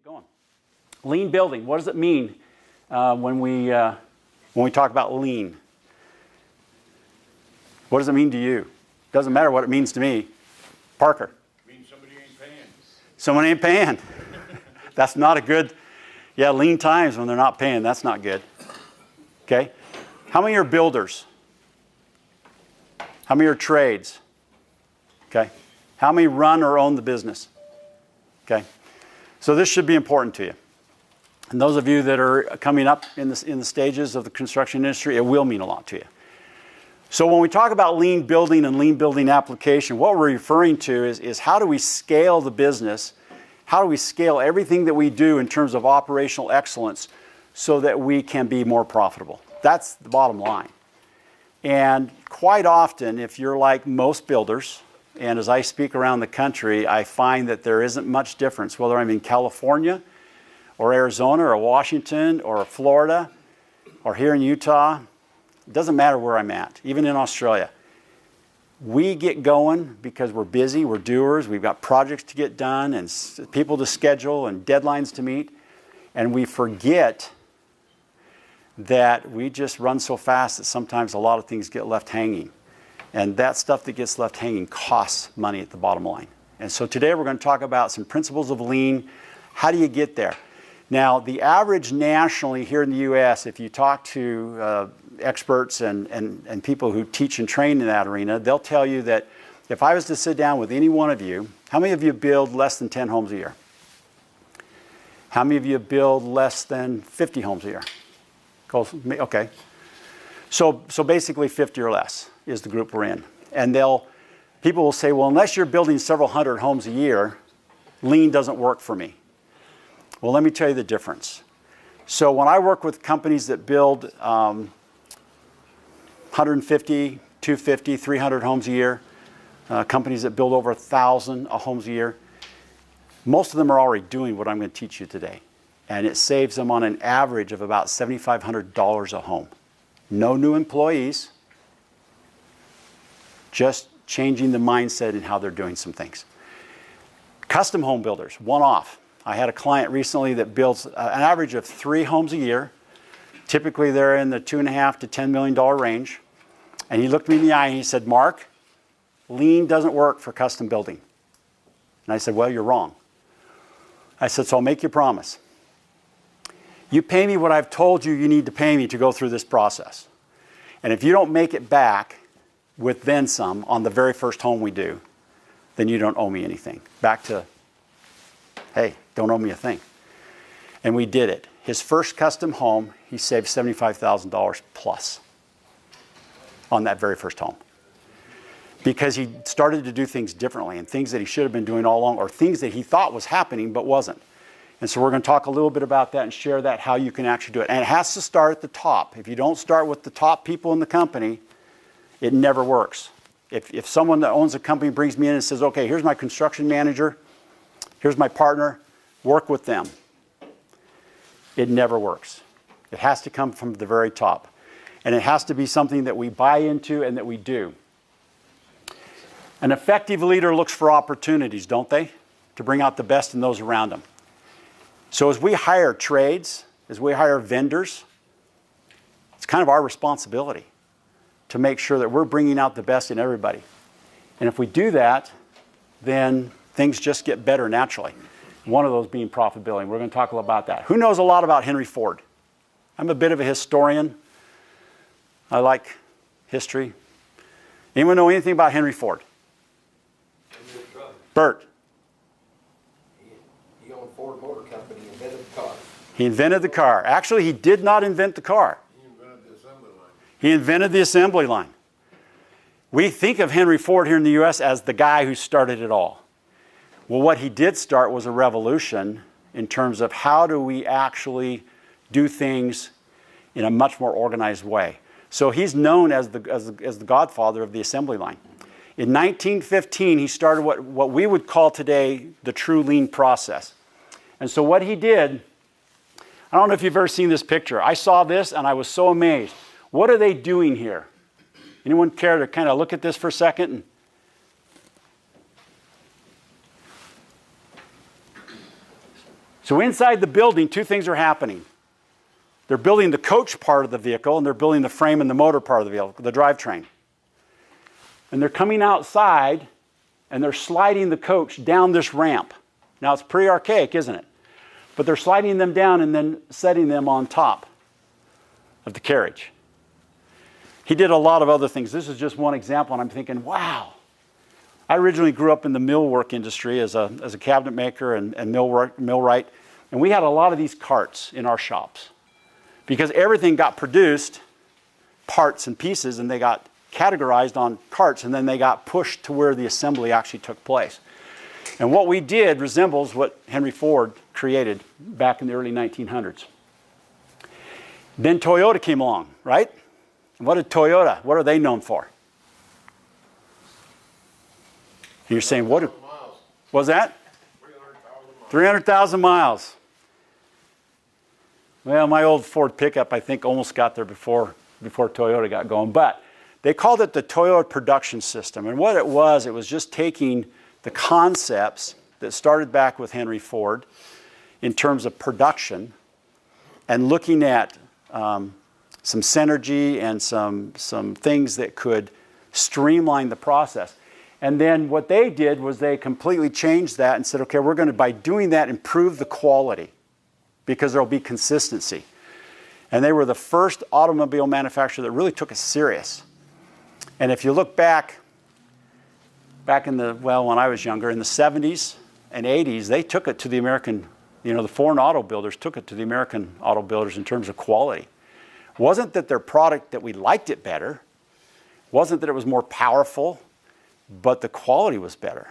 going. Lean building. What does it mean when we talk about lean? What does it mean to you? Doesn't matter what it means to me. Parker. It means somebody ain't paying. Someone ain't paying. That's not a good. Yeah, lean times when they're not paying. That's not good. Okay. How many are builders? How many are trades? Okay. How many run or own the business? Okay. So this should be important to you. And those of you that are coming up in the stages of the construction industry, it will mean a lot to you. So when we talk about lean building and lean building application, what we're referring to is how do we scale the business? How do we scale everything that we do in terms of operational excellence so that we can be more profitable? That's the bottom line. And quite often, if you're like most builders, and as I speak around the country, I find that there isn't much difference, whether I'm in California or Arizona or Washington or Florida or here in Utah. It doesn't matter where I'm at, even in Australia. We get going because we're busy, we're doers, we've got projects to get done and people to schedule and deadlines to meet, and we forget that we just run so fast that sometimes a lot of things get left hanging. And that stuff that gets left hanging costs money at the bottom line. And so today we're going to talk about some principles of lean. How do you get there? Now, the average nationally here in the U.S., if you talk to experts and people who teach and train in that arena, they'll tell you that if I was to sit down with any one of you, how many of you build less than 10 homes a year? How many of you build less than 50 homes a year? Okay. So basically 50 or less is the group we're in. And people will say, well, unless you're building several hundred homes a year, lean doesn't work for me. Well, let me tell you the difference. So when I work with companies that build 150, 250, 300 homes a year, companies that build over 1,000 homes a year, most of them are already doing what I'm going to teach you today. And it saves them on an average of about $7,500 a home. No new employees, just changing the mindset and how they're doing some things. Custom home builders, one-off. I had a client recently that builds an average of 3 homes a year. Typically, they're in the $2.5 to $10 million range. And he looked me in the eye and he said, Mark, lean doesn't work for custom building. And I said, well, you're wrong. I said, so I'll make you a promise. You pay me what I've told you you need to pay me to go through this process. And if you don't make it back with then some on the very first home we do, then you don't owe me anything. Back to, hey, don't owe me a thing. And we did it. His first custom home, he saved $75,000 plus on that very first home. Because he started to do things differently and things that he should have been doing all along or things that he thought was happening but wasn't. And so we're going to talk a little bit about that and share that, how you can actually do it. And it has to start at the top. If you don't start with the top people in the company, it never works. If someone that owns a company brings me in and says, okay, here's my construction manager, here's my partner, work with them. It never works. It has to come from the very top. And it has to be something that we buy into and that we do. An effective leader looks for opportunities, don't they? To bring out the best in those around them. So as we hire trades, as we hire vendors, it's kind of our responsibility to make sure that we're bringing out the best in everybody. And if we do that, then things just get better naturally. One of those being profitability. We're going to talk a lot about that. Who knows a lot about Henry Ford? I'm a bit of a historian. I like history. Anyone know anything about Henry Ford? Bert. He owned Ford Motor Company, invented the car. He invented the car. Actually, he did not invent the car. He invented the assembly line. He invented the assembly line. We think of Henry Ford here in the U.S. as the guy who started it all. Well, what he did start was a revolution in terms of how do we actually do things in a much more organized way. So he's known as the godfather of the assembly line. In 1915, he started what we would call today the true lean process. And so what he did, I don't know if you've ever seen this picture. I saw this and I was so amazed. What are they doing here? Anyone care to kind of look at this for a second? So inside the building, two things are happening. They're building the coach part of the vehicle, and they're building the frame and the motor part of the vehicle, the drivetrain. And they're coming outside, and they're sliding the coach down this ramp. Now, it's pretty archaic, isn't it? But they're sliding them down and then setting them on top of the carriage. He did a lot of other things. This is just one example, and I'm thinking, wow. I originally grew up in the millwork industry as a cabinet maker and millwright, and we had a lot of these carts in our shops because everything got produced, parts and pieces, and they got categorized on carts, and then they got pushed to where the assembly actually took place. And what we did resembles what Henry Ford created back in the early 1900s. Then Toyota came along, right? What did Toyota, what are they known for? And you're saying, what was that? 300,000 miles. Well, my old Ford pickup, I think, almost got there before Toyota got going. But they called it the Toyota production system. And what it was just taking the concepts that started back with Henry Ford in terms of production and looking at some synergy and some things that could streamline the process. And then what they did was they completely changed that and said, okay, we're going to, by doing that, improve the quality because there will be consistency. And they were the first automobile manufacturer that really took it serious. And if you look back in the, well, when I was younger, in the 70s and 80s, they took it to the American, the foreign auto builders took it to the American auto builders in terms of quality. It wasn't that their product, that we liked it better. It wasn't that it was more powerful, but the quality was better.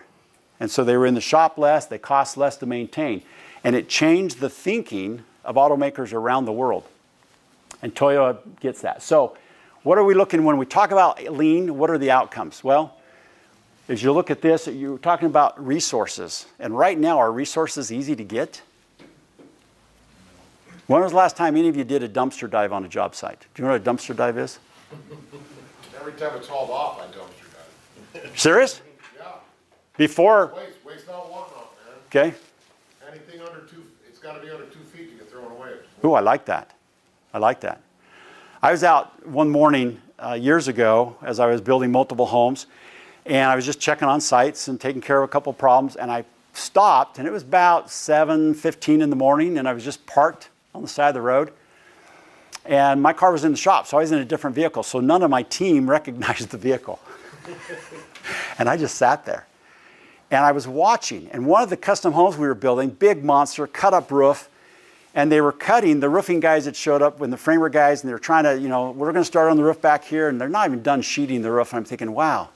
And so they were in the shop less, they cost less to maintain. And it changed the thinking of automakers around the world. And Toyota gets that. So what are we looking, when we talk about lean, what are the outcomes? Well, as you look at this, you're talking about resources. And right now, are resources easy to get? When was the last time any of you did a dumpster dive on a job site? Do you know what a dumpster dive is? Every time it's hauled off, I dumpster dive. Serious? Yeah. Before? Waste not wanting off, man. Okay. Anything under 2, it's got to be under 2 feet to get thrown away. Ooh, I like that. I like that. I was out one morning years ago as I was building multiple homes, and I was just checking on sites and taking care of a couple of problems, and I stopped, and it was about 7:15 in the morning, and I was just parked on the side of the road, and my car was in the shop, so I was in a different vehicle, so none of my team recognized the vehicle. And I just sat there. And I was watching, and one of the custom homes we were building, big monster, cut-up roof, and they were cutting, the roofing guys that showed up, and the framer guys, and they were trying to, we're going to start on the roof back here, and they're not even done sheeting the roof, and I'm thinking, wow,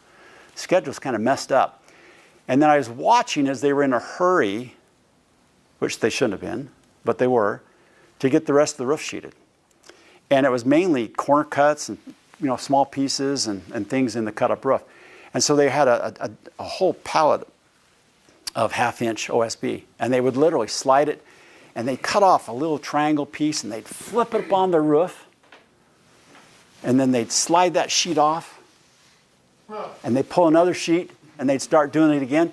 the schedule's kind of messed up. And then I was watching as they were in a hurry, which they shouldn't have been, but they were, to get the rest of the roof sheeted. And it was mainly corner cuts and small pieces and things in the cut-up roof. And so they had a whole pallet of half-inch OSB, and they would literally slide it, and they'd cut off a little triangle piece, and they'd flip it up on the roof, and then they'd slide that sheet off, and they'd pull another sheet, and they'd start doing it again.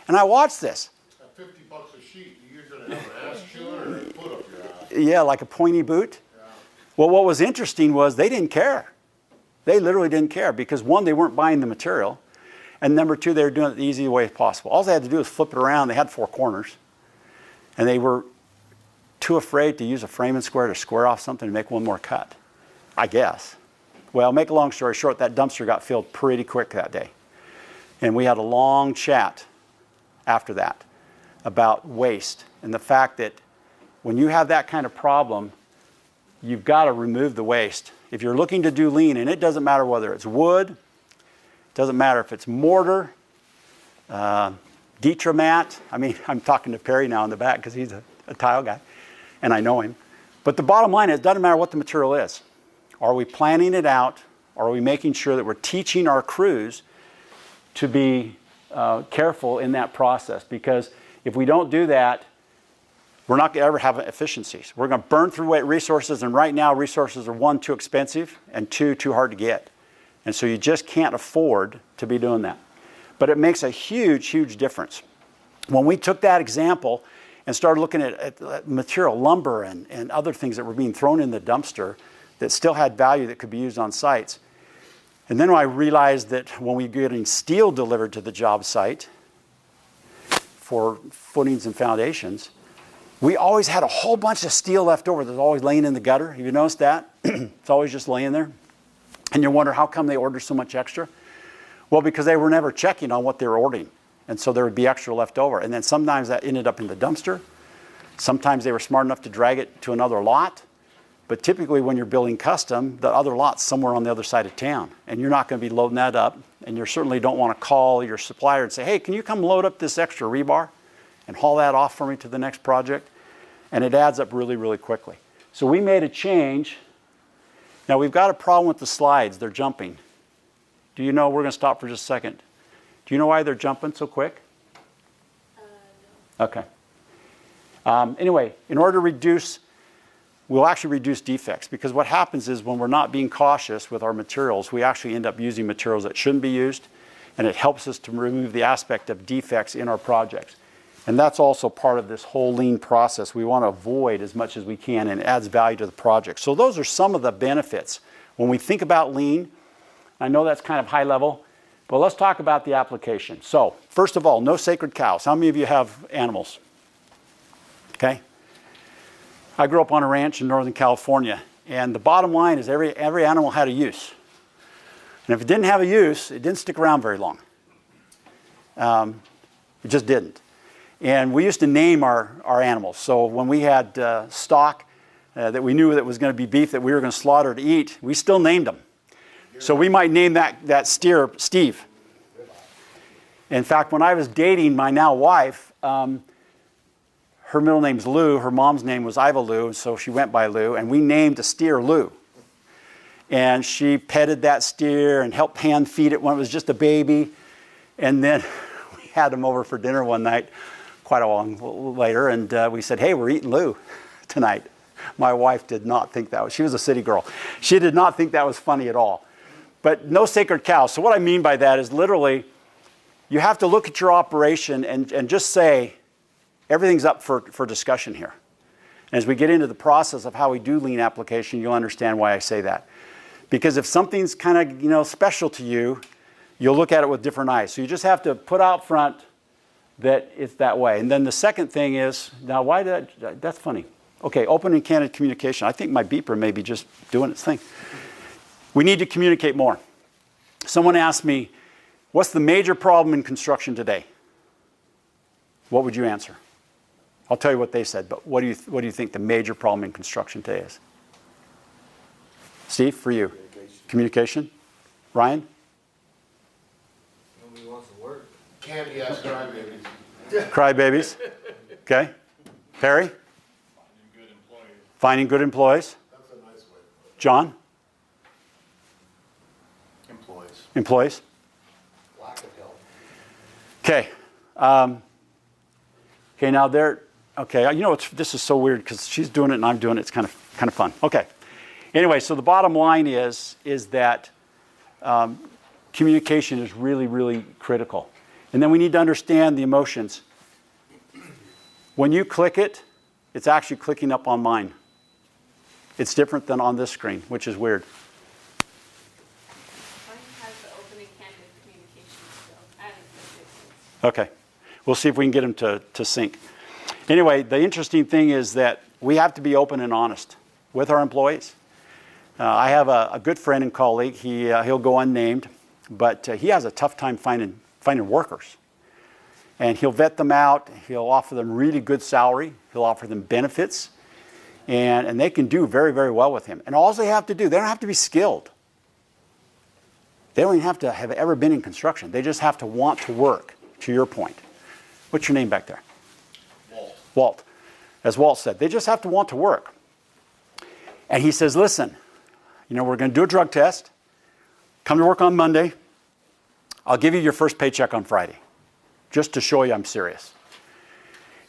And I watched this. At $50 a sheet, you're going to have an ass chewing or a foot up your ass. Yeah, like a pointy boot. Yeah. Well, what was interesting was they didn't care. They literally didn't care because, one, they weren't buying the material, and number two, they were doing it the easiest way possible. All they had to do was flip it around. They had 4 corners, and they were too afraid to use a frame and square to square off something to make one more cut, I guess. Well, make a long story short, that dumpster got filled pretty quick that day. And we had a long chat after that about waste and the fact that when you have that kind of problem, you've got to remove the waste. If you're looking to do lean, and it doesn't matter whether it's wood, doesn't matter if it's mortar, Detramat. I mean, I'm talking to Perry now in the back because he's a tile guy, and I know him. But the bottom line is, it doesn't matter what the material is. Are we planning it out? Are we making sure that we're teaching our crews to be careful in that process? Because if we don't do that, we're not going to ever have efficiencies. We're going to burn through resources, and right now resources are, 1, too expensive, and 2, too hard to get. And so you just can't afford to be doing that. But it makes a huge, huge difference. When we took that example and started looking at material, lumber and other things that were being thrown in the dumpster that still had value that could be used on sites. And then I realized that when we were getting steel delivered to the job site for footings and foundations, we always had a whole bunch of steel left over that's always laying in the gutter. Have you noticed that? It's always just laying there. And you wonder how come they order so much extra? Well, because they were never checking on what they were ordering. And so there would be extra left over. And then sometimes that ended up in the dumpster. Sometimes they were smart enough to drag it to another lot. But typically when you're building custom, the other lot's somewhere on the other side of town. And you're not going to be loading that up. And you certainly don't want to call your supplier and say, hey, can you come load up this extra rebar and haul that off for me to the next project? And it adds up really, really quickly. So we made a change. Now we've got a problem with the slides. They're jumping. Do you know, we're going to stop for just a second. Do you know why they're jumping so quick? No. Okay. Anyway, in order to reduce, we'll actually reduce defects, because what happens is when we're not being cautious with our materials, we actually end up using materials that shouldn't be used, and it helps us to remove the aspect of defects in our projects. And that's also part of this whole lean process. We want to avoid as much as we can, and it adds value to the project. So those are some of the benefits. When we think about lean, I know that's kind of high level, but let's talk about the application. So first of all, no sacred cows. How many of you have animals? Okay. I grew up on a ranch in Northern California, and the bottom line is every animal had a use. And if it didn't have a use, it didn't stick around very long. It just didn't. And we used to name our animals. So when we had stock that we knew that was going to be beef that we were going to slaughter to eat, we still named them. So we might name that steer Steve. In fact, when I was dating my now wife, her middle name's Lou. Her mom's name was Iva Lou, so she went by Lou. And we named a steer Lou. And she petted that steer and helped hand feed it when it was just a baby. And then we had him over for dinner one night, quite a while later, and we said, hey, we're eating Lou tonight. My wife did not think that was, she was a city girl. She did not think that was funny at all. But no sacred cows. So what I mean by that is literally, you have to look at your operation and just say, everything's up for discussion here. And as we get into the process of how we do lean application, you'll understand why I say that. Because if something's kind of, special to you, you'll look at it with different eyes. So you just have to put out front that it's that way. And then the second thing is, now why that's funny. Okay, open and candid communication. I think my beeper may be just doing its thing. We need to communicate more. Someone asked me, what's the major problem in construction today? What would you answer? I'll tell you what they said, but what do you think the major problem in construction today is? Steve, for you. Communication. Ryan? Nobody wants to work. Candy ass crybabies. Crybabies. Okay. Perry? Finding good employees. That's a nice way. John? Employees. Lack of help. Okay. Okay, now this is so weird because she's doing it and I'm doing it. It's kind of fun. Okay. Anyway, so the bottom line is that communication is really, really critical. And then we need to understand the emotions. When you click it, it's actually clicking up on mine. It's different than on this screen, which is weird. Mine has the open and candid communication still. I haven't clicked it since. Okay. We'll see if we can get them to sync. Anyway, the interesting thing is that we have to be open and honest with our employees. I have a good friend and colleague. He'll go unnamed, but he has a tough time finding workers. And he'll vet them out. He'll offer them really good salary. He'll offer them benefits. And they can do very, very well with him. And all they have to do, they don't have to be skilled. They don't even have to have ever been in construction. They just have to want to work, to your point. What's your name back there? Walt. Walt. As Walt said, they just have to want to work. And he says, listen, we're going to do a drug test. Come to work on Monday. I'll give you your first paycheck on Friday, just to show you I'm serious.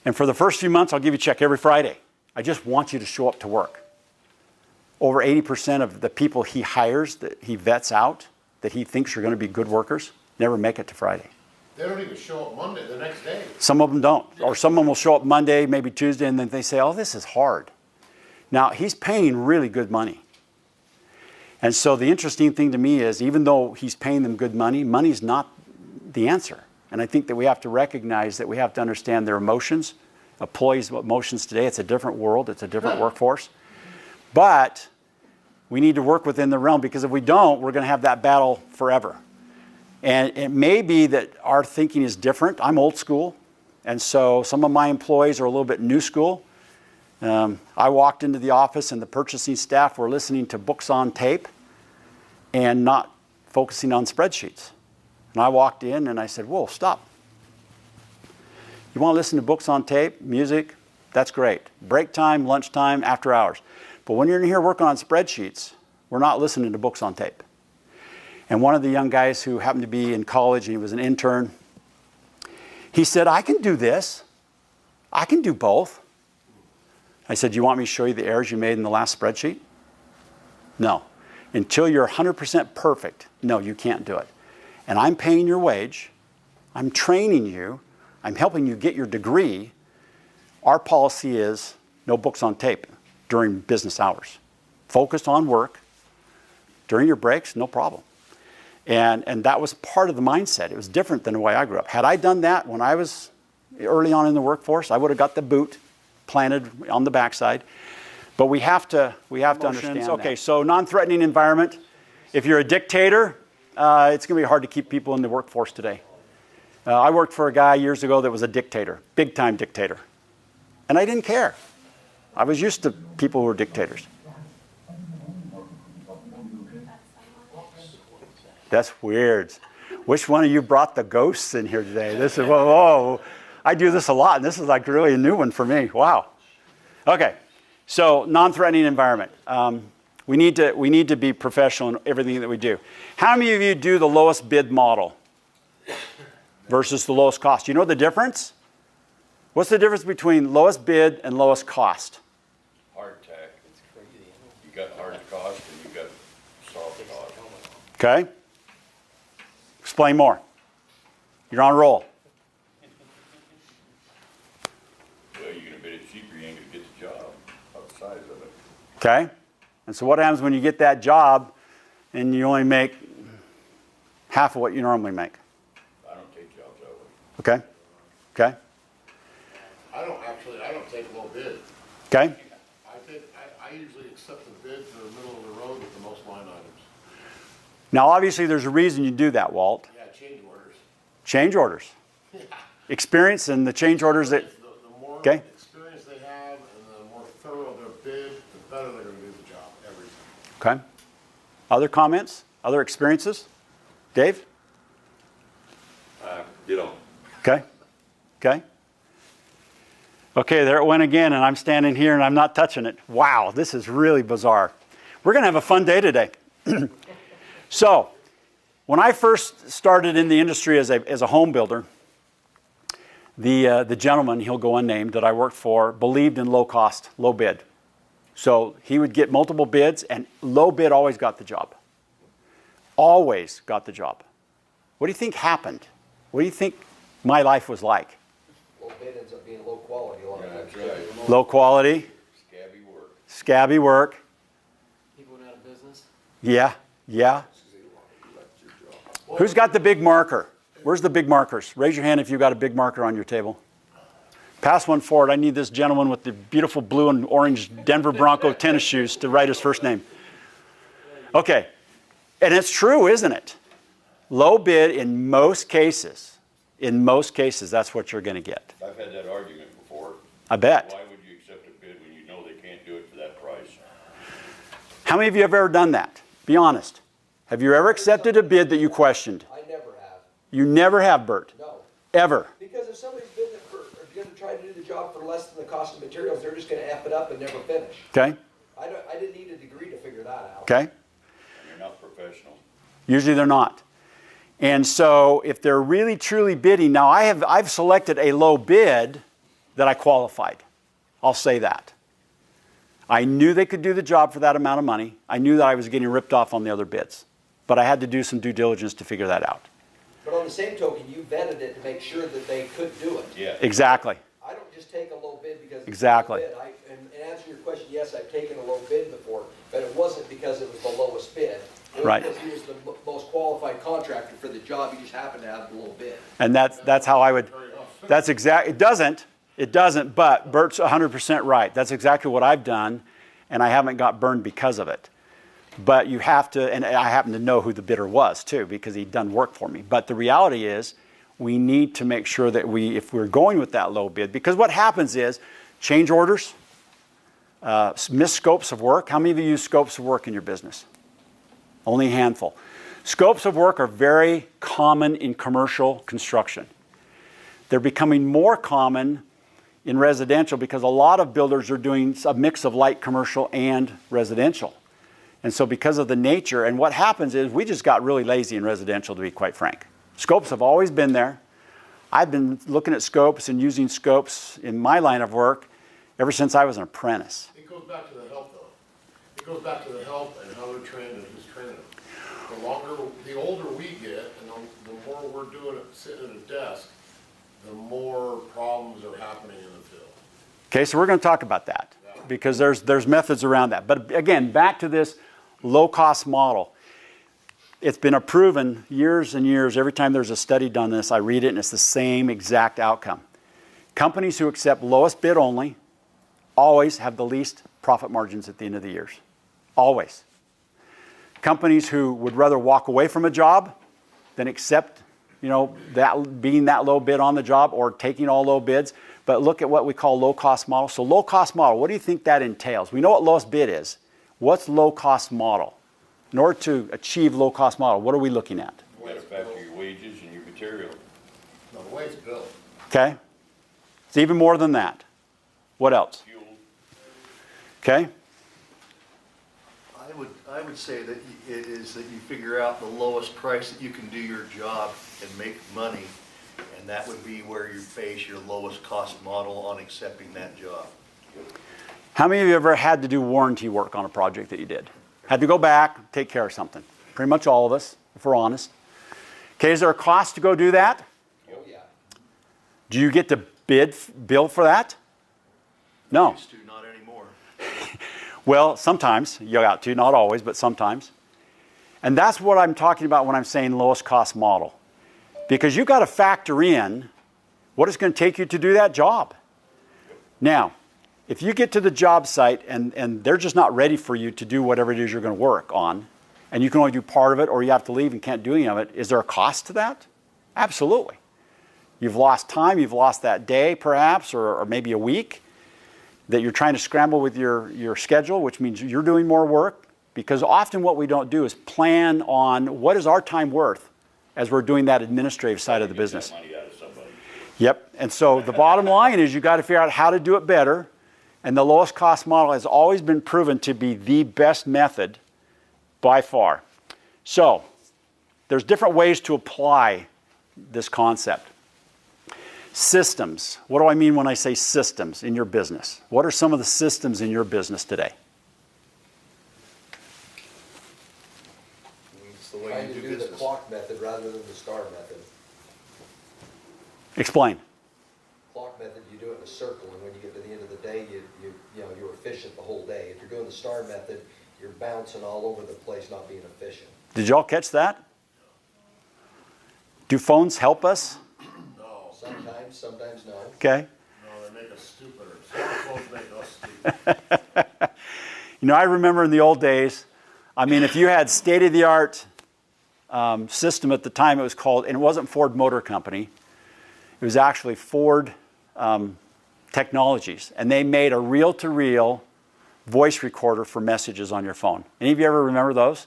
And for the first few months, I'll give you a check every Friday. I just want you to show up to work. Over 80% of the people he hires, that he vets out, that he thinks are going to be good workers, never make it to Friday. They don't even show up Monday, the next day. Some of them don't. Or some of them will show up Monday, maybe Tuesday, and then they say, oh, this is hard. Now, he's paying really good money. And so the interesting thing to me is, even though he's paying them good money, money's not the answer. And I think that we have to recognize that we have to understand their emotions. Employees' emotions today, it's a different world, it's a different workforce. But we need to work within the realm, because if we don't, we're going to have that battle forever. And it may be that our thinking is different. I'm old school, and so some of my employees are a little bit new school. I walked into the office and the purchasing staff were listening to books on tape and not focusing on spreadsheets. And I walked in and I said, whoa, stop. You want to listen to books on tape, music? That's great. Break time, lunchtime, after hours. But when you're in here working on spreadsheets, we're not listening to books on tape. And one of the young guys who happened to be in college, and he was an intern, he said, I can do this. I can do both. I said, do you want me to show you the errors you made in the last spreadsheet? No. Until you're 100% perfect, no, you can't do it. And I'm paying your wage. I'm training you. I'm helping you get your degree. Our policy is no books on tape during business hours. Focused on work. During your breaks, no problem. And that was part of the mindset. It was different than the way I grew up. Had I done that when I was early on in the workforce, I would have got the boot planted on the backside. But we have to understand that. Okay, so non-threatening environment. If you're a dictator, it's going to be hard to keep people in the workforce today. I worked for a guy years ago that was a dictator, big-time dictator. And I didn't care. I was used to people who were dictators. That's weird. Which one of you brought the ghosts in here today? This is, whoa. I do this a lot, and this is like really a new one for me. Wow. Okay, so non-threatening environment. We need to be professional in everything that we do. How many of you do the lowest bid model versus the lowest cost? You know the difference? What's the difference between lowest bid and lowest cost? Hard tack. It's crazy. You got hard cost and you got soft cost. Okay. Explain more. You're on roll. Well, you're going to bid it cheaper, you ain't going to get the job outside of it. Okay. And so what happens when you get that job and you only make half of what you normally make? I don't take jobs that way. Okay. Okay. I don't take low bid. Okay. I usually accept the bids that are middle of the road with the most line items. Now, obviously, there's a reason you do that, Walt. Yeah, change orders. Change orders. Experience and the change orders that... The more Okay. experience they have and the more thorough their bid, the better they're going to do the job every time. Okay. Other comments? Other experiences? Dave? You know. Okay. Okay. Okay, there it went again, and I'm standing here and I'm not touching it. Wow, this is really bizarre. We're going to have a fun day today. So, when I first started in the industry as a home builder, the gentleman, he'll go unnamed, that I worked for, believed in low cost, low bid. So he would get multiple bids, and low bid always got the job. Always got the job. What do you think happened? What do you think my life was like? Low bid ends up being low quality a lot of times. That's right. Low quality, Scabby work. scabby work. People went out of business. Yeah, yeah. Who's got the big marker? Where's the big markers? Raise your hand if you've got a big marker on your table. Pass one forward. I need this gentleman with the beautiful blue and orange Denver Bronco tennis shoes to write his first name. Okay. And it's true, isn't it? Low bid in most cases, that's what you're going to get. I've had that argument before. I bet. Why would you accept a bid when you know they can't do it for that price? How many of you have ever done that? Be honest. Have you ever accepted a bid that you questioned? I never have. You never have, Bert. No. Ever. Because if somebody's bidding or going to try to do the job for less than the cost of materials, they're just going to F it up and never finish. Okay? I didn't need a degree to figure that out. Okay? And you're not professional. Usually they're not. And so if they're really truly bidding, now I've selected a low bid that I qualified. I'll say that. I knew they could do the job for that amount of money. I knew that I was getting ripped off on the other bids. But I had to do some due diligence to figure that out. But on the same token, you vetted it to make sure that they could do it. Yeah. Exactly. I don't just take a low bid because it's Exactly. a low bid. And answer your question, yes, I've taken a low bid before, but it wasn't because it was the lowest bid. It was Right. because he was the most qualified contractor for the job. He just happened to have the low bid. And that's how I would, that's exact, it doesn't, but Bert's 100% right. That's exactly what I've done, and I haven't got burned because of it. But you have to, and I happen to know who the bidder was too, because he'd done work for me. But the reality is, we need to make sure that if we're going with that low bid, because what happens is, change orders, missed scopes of work. How many of you use scopes of work in your business? Only a handful. Scopes of work are very common in commercial construction. They're becoming more common in residential because a lot of builders are doing a mix of light commercial and residential. And so because of the nature, and what happens is we just got really lazy in residential, to be quite frank. Scopes have always been there. I've been looking at scopes and using scopes in my line of work ever since I was an apprentice. It goes back to the help though. It goes back to the help and how they're trained and who's training them. The older we get and the more we're doing it sitting at a desk, the more problems are happening in the field. Okay, so we're going to talk about that because there's methods around that. But again, back to this low-cost model. It's been proven years and years. Every time there's a study done this, I read it and it's the same exact outcome. Companies who accept lowest bid only always have the least profit margins at the end of the years. Always. Companies who would rather walk away from a job than accept, that being that low bid on the job or taking all low bids. But look at what we call low-cost model. So low-cost model, what do you think that entails? We know what lowest bid is. What's low-cost model? In order to achieve low-cost model, what are we looking at? You gotta factor your wages and your material. No, the way it's built. Okay? It's even more than that. What else? Fuel. Okay? I would say that it is that you figure out the lowest price that you can do your job and make money, and that would be where you base your lowest cost model on accepting that job. How many of you ever had to do warranty work on a project that you did? Had to go back, take care of something? Pretty much all of us, if we're honest. Okay, is there a cost to go do that? Oh, yeah. Do you get to bill for that? No. Used to, not anymore. Well, sometimes you got to, not always, but sometimes. And that's what I'm talking about when I'm saying lowest cost model. Because you've got to factor in what it's going to take you to do that job. Now, if you get to the job site and they're just not ready for you to do whatever it is you're going to work on, and you can only do part of it or you have to leave and can't do any of it, is there a cost to that? Absolutely. You've lost time, you've lost that day perhaps, or maybe a week that you're trying to scramble with your schedule, which means you're doing more work, because often what we don't do is plan on what is our time worth as we're doing that administrative side of the business. Get that money out of somebody. Yep, and so the bottom line is you got to figure out how to do it better, and the lowest cost model has always been proven to be the best method by far. So there's different ways to apply this concept. Systems. What do I mean when I say systems in your business? What are some of the systems in your business today? It's the way Trying you to do do the business. clock method rather than the star method. Explain. Clock method, you do it in a circle, and when you get to the end of the day, you're efficient the whole day. If you're doing the star method, you're bouncing all over the place, not being efficient. Did y'all catch that? Do phones help us? No, Sometimes no. Okay. no, they make us stupider. Smartphones make us stupid. I remember in the old days, if you had state-of-the-art system at the time, it was called, and it wasn't Ford Motor Company, it was actually Ford Technologies, and they made a reel-to-reel voice recorder for messages on your phone. Any of you ever remember those?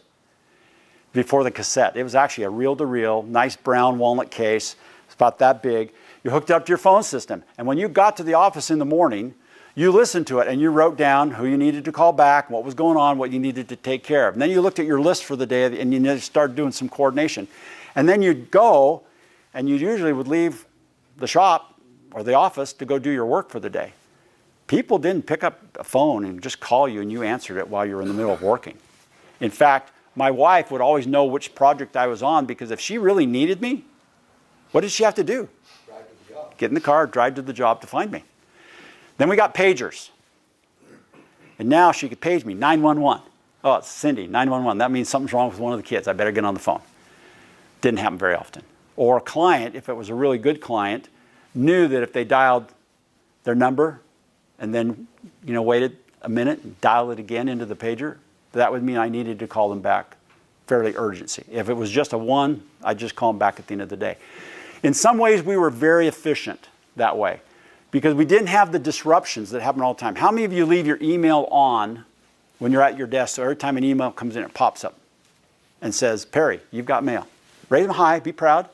Before the cassette. It was actually a reel-to-reel, nice brown walnut case. It's about that big. You hooked it up to your phone system, and when you got to the office in the morning, you listened to it and you wrote down who you needed to call back, what was going on, what you needed to take care of. And then you looked at your list for the day and you started doing some coordination. And then you'd go, and you usually would leave the shop or the office to go do your work for the day. People didn't pick up a phone and just call you and you answered it while you were in the middle of working. In fact, my wife would always know which project I was on, because if she really needed me, What did she have to do? Drive to the job. Get in the car, drive to the job to find me. Then we got pagers. And now she could page me, 911. Oh, it's Cindy, 911. That means something's wrong with one of the kids. I better get on the phone. Didn't happen very often. Or a client, if it was a really good client, knew that if they dialed their number and then, waited a minute and dialed it again into the pager, that would mean I needed to call them back fairly urgency. If it was just a one, I'd just call them back at the end of the day. In some ways, we were very efficient that way because we didn't have the disruptions that happen all the time. How many of you leave your email on when you're at your desk so every time an email comes in, it pops up and says, Perry, you've got mail. Raise them high, be proud.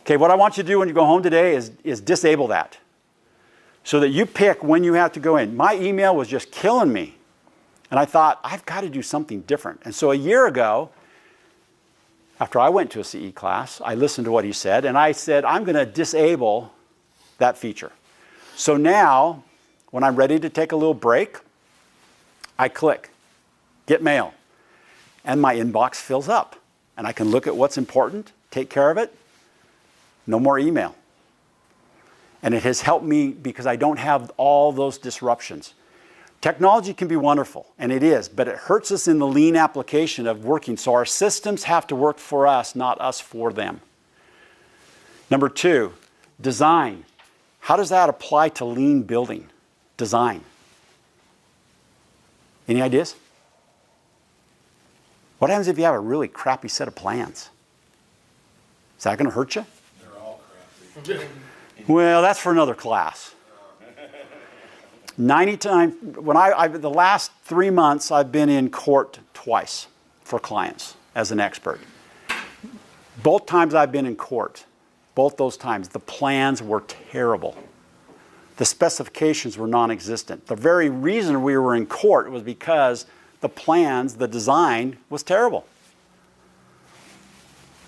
Okay, what I want you to do when you go home today is disable that so that you pick when you have to go in. My email was just killing me. And I thought, I've got to do something different. And so a year ago, after I went to a CE class, I listened to what he said, and I said, I'm going to disable that feature. So now, when I'm ready to take a little break, I click, get mail, and my inbox fills up. And I can look at what's important, take care of it, no more email. And it has helped me because I don't have all those disruptions. Technology can be wonderful, and it is, but it hurts us in the lean application of working. So our systems have to work for us, not us for them. Number two, design. How does that apply to lean building? Design. Any ideas? What happens if you have a really crappy set of plans? Is that going to hurt you? They're all crappy. Well, that's for another class. 90 times, the last 3 months, I've been in court twice for clients as an expert. Both times I've been in court, both those times, the plans were terrible. The specifications were non-existent. The very reason we were in court was because the plans, the design was terrible.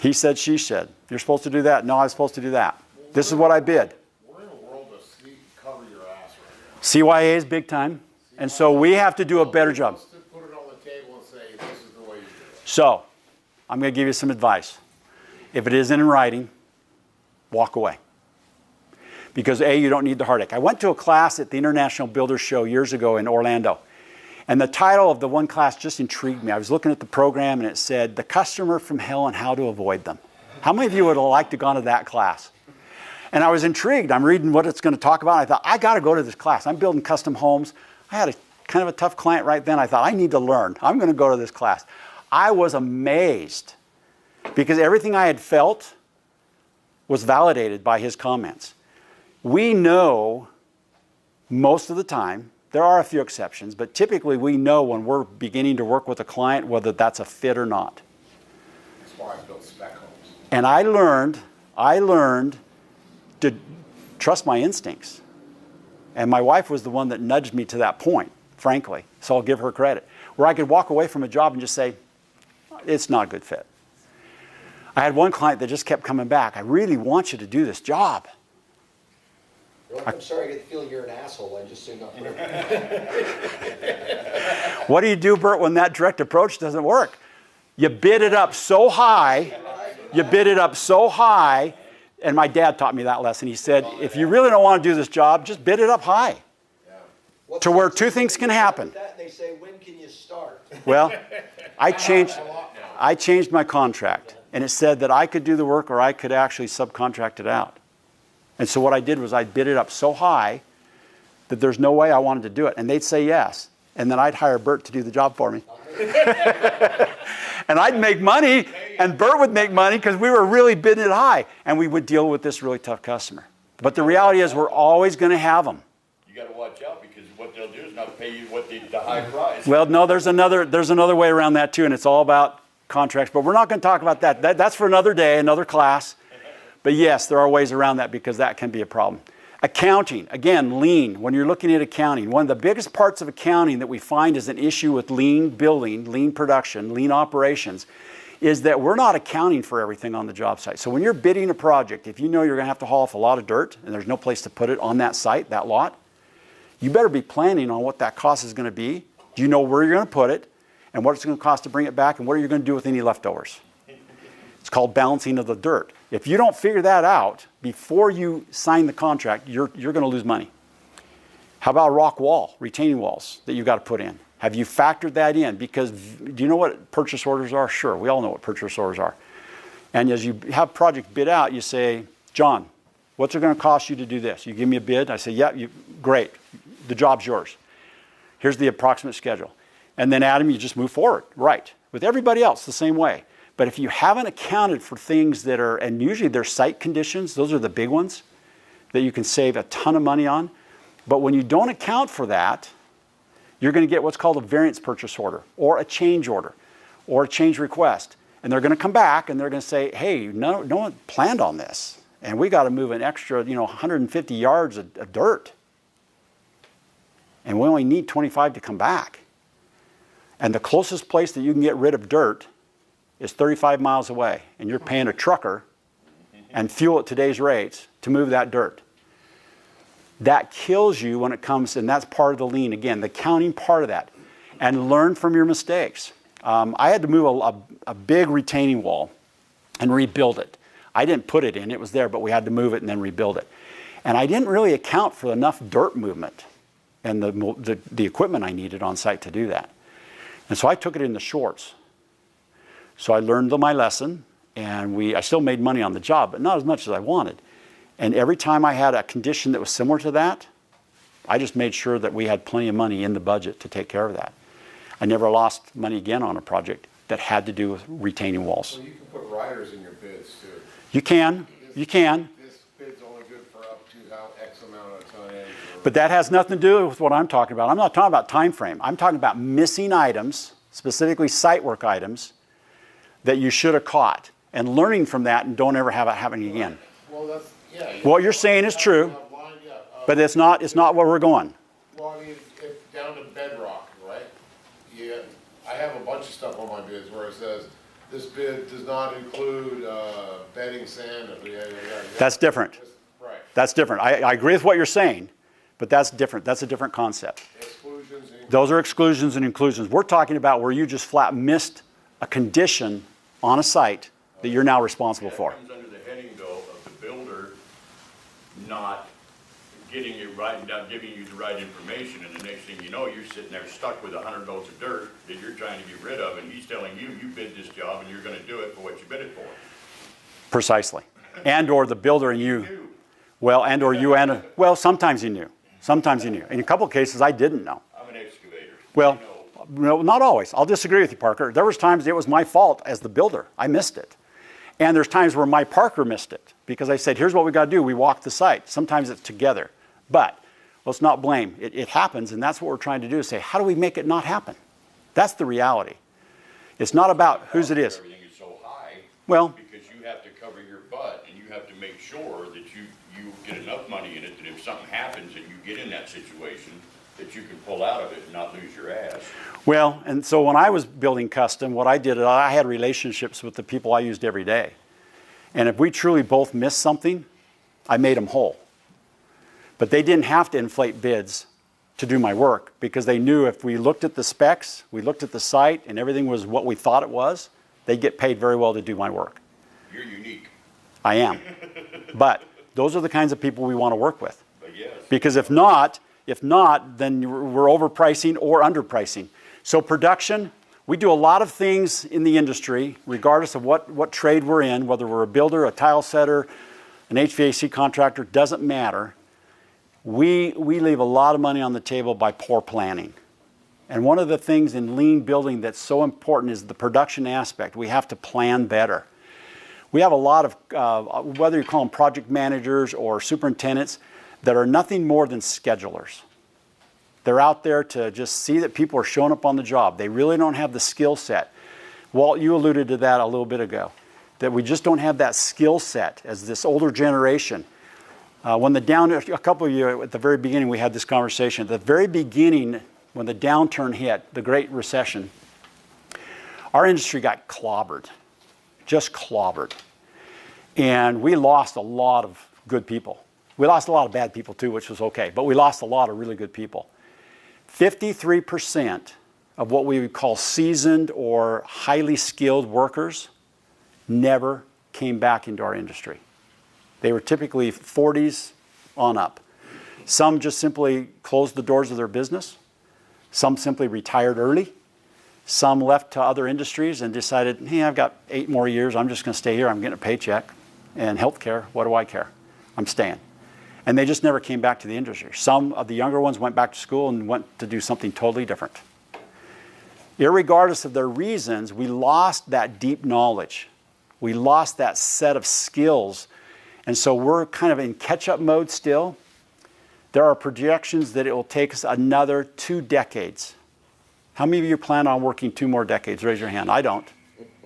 He said, she said. You're supposed to do that. No, I was supposed to do that. This is what I bid. We're in a world of cover your ass right now. CYA is big time, and so we have to do a better job. Let's put it on the table and say, this is the way you do it. So, I'm going to give you some advice. If it isn't in writing, walk away. Because A, you don't need the heartache. I went to a class at the International Builders Show years ago in Orlando. And the title of the one class just intrigued me. I was looking at the program and it said, The Customer from Hell and How to Avoid Them. How many of you would have liked to have gone to that class? And I was intrigued. I'm reading what it's going to talk about. I thought, I got to go to this class. I'm building custom homes. I had a kind of a tough client right then. I thought, I need to learn. I'm going to go to this class. I was amazed because everything I had felt was validated by his comments. We know most of the time, there are a few exceptions, but typically we know when we're beginning to work with a client whether that's a fit or not. That's why I built spec homes. And I learned to trust my instincts. And my wife was the one that nudged me to that point, frankly, so I'll give her credit. Where I could walk away from a job and just say, it's not a good fit. I had one client that just kept coming back. I really want you to do this job. You're like, I'm sorry, I get the feeling you're an asshole. I just assume not. What do you do, Bert, when that direct approach doesn't work? You bid it up so high, and my dad taught me that lesson. He said, if you really don't want to do this job, just bid it up high. To where two things can happen. They say, when can you start? Well, I changed my contract, and it said that I could do the work or I could actually subcontract it out. And so what I did was I bid it up so high that there's no way I wanted to do it. And they'd say yes. And then I'd hire Bert to do the job for me. And I'd make money, and Bert would make money because we were really bidding it high. And we would deal with this really tough customer. But the reality is we're always going to have them. You got to watch out because what they'll do is not pay you what the high price. Well, no, there's another way around that too, and it's all about contracts. But we're not going to talk about that. That's for another day, another class. But yes, there are ways around that because that can be a problem. Accounting, again, lean. When you're looking at accounting, one of the biggest parts of accounting that we find is an issue with lean building, lean production, lean operations, is that we're not accounting for everything on the job site. So when you're bidding a project, if you know you're going to have to haul off a lot of dirt and there's no place to put it on that site, that lot, you better be planning on what that cost is going to be. Do you know where you're going to put it and what it's going to cost to bring it back and what are you going to do with any leftovers? It's called balancing of the dirt. If you don't figure that out before you sign the contract, you're going to lose money. How about a rock wall, retaining walls that you've got to put in? Have you factored that in? Because do you know what purchase orders are? Sure, we all know what purchase orders are. And as you have project bid out, you say, John, what's it going to cost you to do this? You give me a bid. I say, yeah, great. The job's yours. Here's the approximate schedule. And then, Adam, you just move forward. Right. With everybody else, the same way. But if you haven't accounted for things that are, and usually they're site conditions, those are the big ones that you can save a ton of money on. But when you don't account for that, you're going to get what's called a variance purchase order or a change order or a change request. And they're going to come back and they're going to say, hey, no one planned on this. And we got to move an extra, 150 yards of dirt. And we only need 25 to come back. And the closest place that you can get rid of dirt is 35 miles away. And you're paying a trucker and fuel at today's rates to move that dirt. That kills you when it comes, and that's part of the lean. Again, the counting part of that. And learn from your mistakes. I had to move a big retaining wall and rebuild it. I didn't put it in, it was there, but we had to move it and then rebuild it. And I didn't really account for enough dirt movement and the equipment I needed on site to do that. And so I took it in the shorts. So I learned my lesson, and I still made money on the job, but not as much as I wanted. And every time I had a condition that was similar to that, I just made sure that we had plenty of money in the budget to take care of that. I never lost money again on a project that had to do with retaining walls. Well, you can put riders in your bids too. You can. You can. This bid's only good for up to X amount of tonnage. But that has nothing to do with what I'm talking about. I'm not talking about time frame. I'm talking about missing items, specifically site work items, that you should have caught. And learning from that and don't ever have it happen again. Well, that's, yeah. What you're saying is true, but it's not where we're going. Well, I mean, if down to bedrock, right? Yeah, I have a bunch of stuff on my bids where it says, this bid does not include bedding, sand, That's different. Right. That's different. I agree with what you're saying, but that's different. That's a different concept. Exclusions. Those are exclusions and inclusions. We're talking about where you just flat missed a condition on a site that you're now responsible for. That comes under the heading, though, of the builder not getting it right and not giving you the right information, and the next thing you know, you're sitting there stuck with 100 loads of dirt that you're trying to get rid of, and he's telling you, you bid this job and you're going to do it for what you bid it for. Precisely. And or the builder and you. Well, and or you and, well, sometimes you knew. Sometimes you knew. In a couple of cases, I didn't know. I'm an excavator. Well, no, not always. I'll disagree with you, Parker. There was times it was my fault as the builder. I missed it. And there's times where my Parker missed it because I said, here's what we got to do. We walk the site. Sometimes it's together. But let's not blame. It happens, and that's what we're trying to do is say, how do we make it not happen? That's the reality. It's not about whose it is. Everything is so high. Well, because you have to cover your butt, and you have to make sure that you get enough money in it that if something happens and you get in that situation, that you can pull out of it and not lose your ass. well, and so when I was building custom, what I did is I had relationships with the people I used every day. And if we truly both missed something, I made them whole. But they didn't have to inflate bids to do my work because they knew if we looked at the specs, we looked at the site, and everything was what we thought it was, they'd get paid very well to do my work. You're unique. I am. But those are the kinds of people we want to work with. But yes. Because if not, then we're overpricing or underpricing. So production, we do a lot of things in the industry, regardless of what trade we're in, whether we're a builder, a tile setter, an HVAC contractor, doesn't matter. We leave a lot of money on the table by poor planning. And one of the things in lean building that's so important is the production aspect. We have to plan better. We have a lot of, whether you call them project managers or superintendents, that are nothing more than schedulers. They're out there to just see that people are showing up on the job. They really don't have the skill set. Walt, you alluded to that a little bit ago, that we just don't have that skill set as this older generation. A couple of you at the very beginning, we had this conversation. At the very beginning, when the downturn hit, the Great Recession, our industry got clobbered, just clobbered. And we lost a lot of good people. We lost a lot of bad people too, which was okay, but we lost a lot of really good people. 53% of what we would call seasoned or highly skilled workers never came back into our industry. They were typically 40s on up. Some just simply closed the doors of their business. Some simply retired early. Some left to other industries and decided, hey, I've got 8 more years. I'm just going to stay here. I'm getting a paycheck. And healthcare, what do I care? I'm staying. And they just never came back to the industry. Some of the younger ones went back to school and went to do something totally different. Irregardless of their reasons, we lost that deep knowledge. We lost that set of skills. And so we're kind of in catch-up mode still. There are projections that it will take us another 2 decades. How many of you plan on working 2 more decades? Raise your hand. I don't.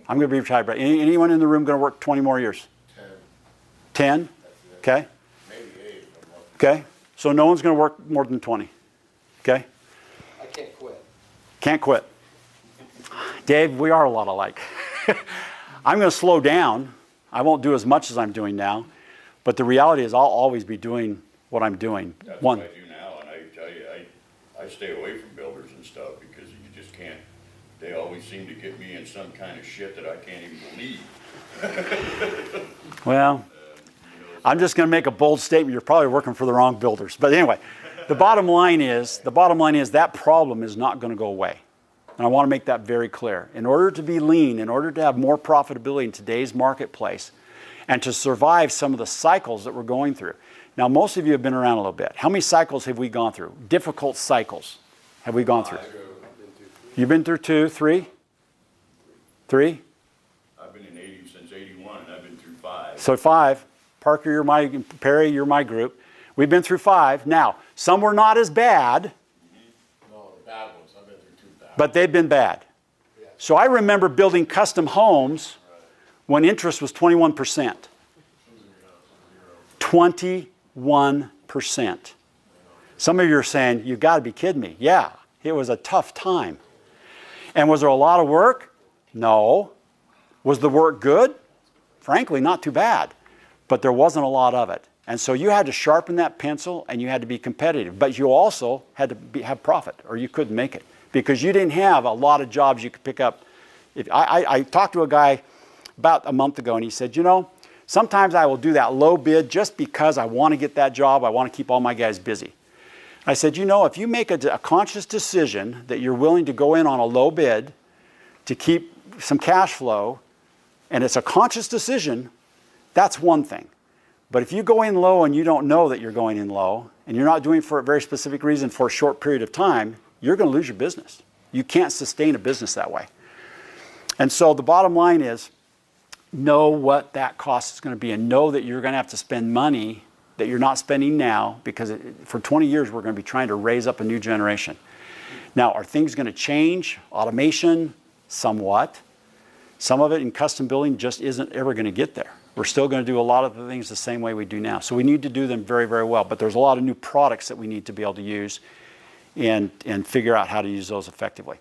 I'm going to be retired. But anyone in the room going to work 20 more years? 10? Okay. Maybe 8. Okay. So no one's going to work more than 20. Okay. I can't quit. Can't quit. Dave, we are a lot alike. I'm going to slow down. I won't do as much as I'm doing now. But the reality is I'll always be doing what I'm doing. That's what I do now, and I tell you, I stay away from builders and stuff because you just can't, they always seem to get me in some kind of shit that I can't even believe. Well, I'm just going to make a bold statement. You're probably working for the wrong builders. But anyway, the bottom line is that problem is not going to go away. And I want to make that very clear. In order to be lean, in order to have more profitability in today's marketplace, and to survive some of the cycles that we're going through. Now, most of you have been around a little bit. How many cycles have we gone through? Difficult cycles have we gone through? You've been through 2, 3? 3? I've been in 80 since 81, and I've been through 5. So 5. Parker, Perry, you're my group. We've been through 5. Now, some were not as bad. No, the bad ones, I've been through 2 bad. But they've been bad. So I remember building custom homes when interest was 21%. 21%. Some of you are saying, you've got to be kidding me. Yeah, it was a tough time. And was there a lot of work? No. Was the work good? Frankly, not too bad. But there wasn't a lot of it. And so you had to sharpen that pencil and you had to be competitive. But you also had to have profit or you couldn't make it. Because you didn't have a lot of jobs you could pick up. I talked to a guy about a month ago and he said, you know, sometimes I will do that low bid just because I want to get that job. I want to keep all my guys busy. I said, you know, if you make a conscious decision that you're willing to go in on a low bid to keep some cash flow, and it's a conscious decision, that's one thing. But if you go in low and you don't know that you're going in low, and you're not doing it for a very specific reason for a short period of time, you're going to lose your business. You can't sustain a business that way. And so the bottom line is, know what that cost is going to be and know that you're going to have to spend money that you're not spending now because for 20 years we're going to be trying to raise up a new generation. Now, are things going to change? Automation, somewhat. Some of it in custom building just isn't ever going to get there. We're still going to do a lot of the things the same way we do now. So we need to do them very, very well. But there's a lot of new products that we need to be able to use and figure out how to use those effectively.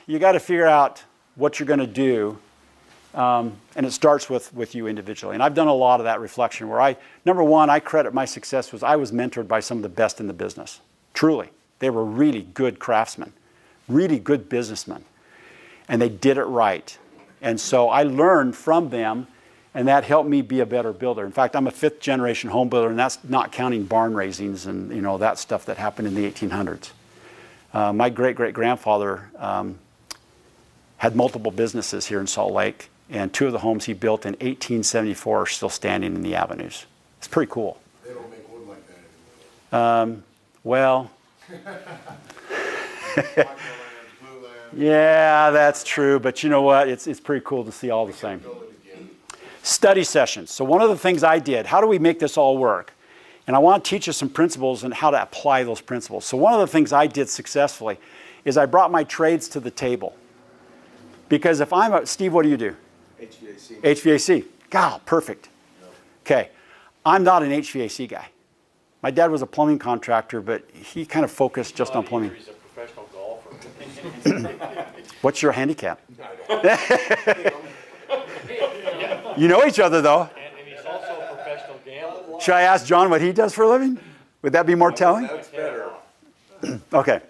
You got to figure out what you're going to do. And it starts with you individually. And I've done a lot of that reflection where number one, I credit my success was I was mentored by some of the best in the business. Truly. They were really good craftsmen, really good businessmen. And they did it right. And so I learned from them and that helped me be a better builder. In fact, I'm a 5th generation home builder and that's not counting barn raisings and that stuff that happened in the 1800s. My great-great-grandfather had multiple businesses here in Salt Lake. And 2 of the homes he built in 1874 are still standing in the avenues. It's pretty cool. They don't make wood like that anymore. Well, yeah, that's true. But you know what? It's pretty cool to see all the same. Study sessions. So one of the things I did, how do we make this all work? And I want to teach you some principles and how to apply those principles. So one of the things I did successfully is I brought my trades to the table. Because if Steve, what do you do? HVAC. HVAC. God, perfect. Okay. I'm not an HVAC guy. My dad was a plumbing contractor, but he kind of focused just on plumbing. He's a professional golfer. What's your handicap? You know each other, though. And he's also a professional gambler. Should I ask John what he does for a living? Would that be more telling? That's better. Okay.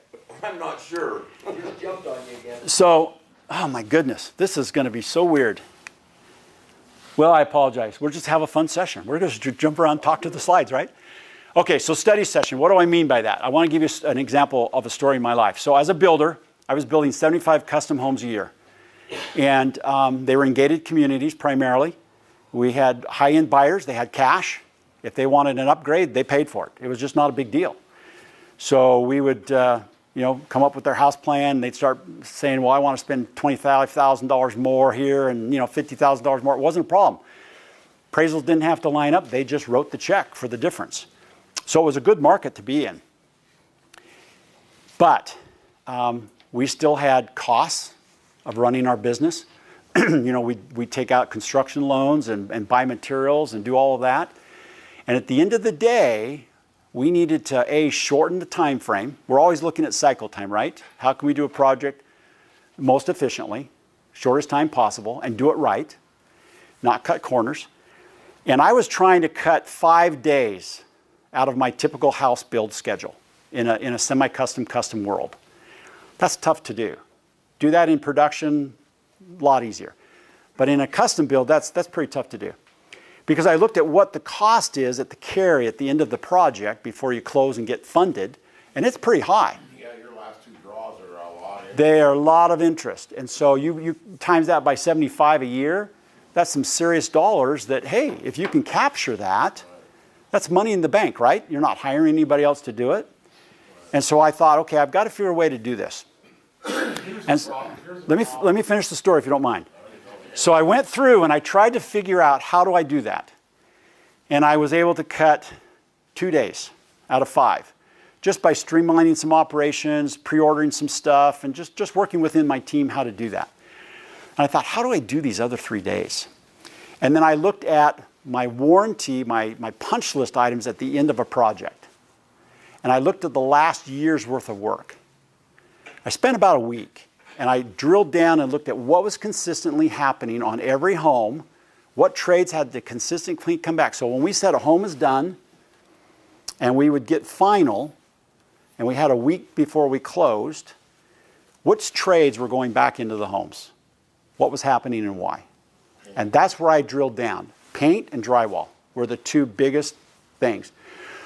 I'm not sure. Just jumped on you again. So, oh my goodness, this is going to be so weird. Well, I apologize. We'll just have a fun session. We're going to jump around and talk to the slides, right? Okay, so study session. What do I mean by that? I want to give you an example of a story in my life. So as a builder, I was building 75 custom homes a year. And they were in gated communities primarily. We had high-end buyers. They had cash. If they wanted an upgrade, they paid for it. It was just not a big deal. So we would come up with their house plan. They'd start saying, well, I want to spend $25,000 more here and $50,000 more. It wasn't a problem. Appraisals didn't have to line up. They just wrote the check for the difference. So it was a good market to be in. But we still had costs of running our business. We'd take out construction loans and buy materials and do all of that. And at the end of the day, we needed to, shorten the time frame. We're always looking at cycle time, right? How can we do a project most efficiently, shortest time possible, and do it right, not cut corners. And I was trying to cut 5 days out of my typical house build schedule in a semi-custom world. That's tough to do. Do that in production, a lot easier. But in a custom build, that's pretty tough to do. Because I looked at what the cost is at the carry at the end of the project before you close and get funded, and it's pretty high. Yeah, your last two draws are a lot. They are a lot of interest. And so you times that by 75 a year, that's some serious dollars that, hey, if you can capture that, that's money in the bank, right? You're not hiring anybody else to do it. And so I thought, okay, I've got to figure a way to do this. And let me finish the story if you don't mind. So I went through and I tried to figure out how do I do that. And I was able to cut 2 days out of 5 just by streamlining some operations, pre-ordering some stuff, and just working within my team how to do that. And I thought, how do I do these other 3 days? And then I looked at my warranty, my punch list items at the end of a project. And I looked at the last year's worth of work. I spent about a week. And I drilled down and looked at what was consistently happening on every home, what trades had to consistently come back. So when we said a home is done, and we would get final, and we had a week before we closed, which trades were going back into the homes? What was happening and why? And that's where I drilled down. Paint and drywall were the two biggest things.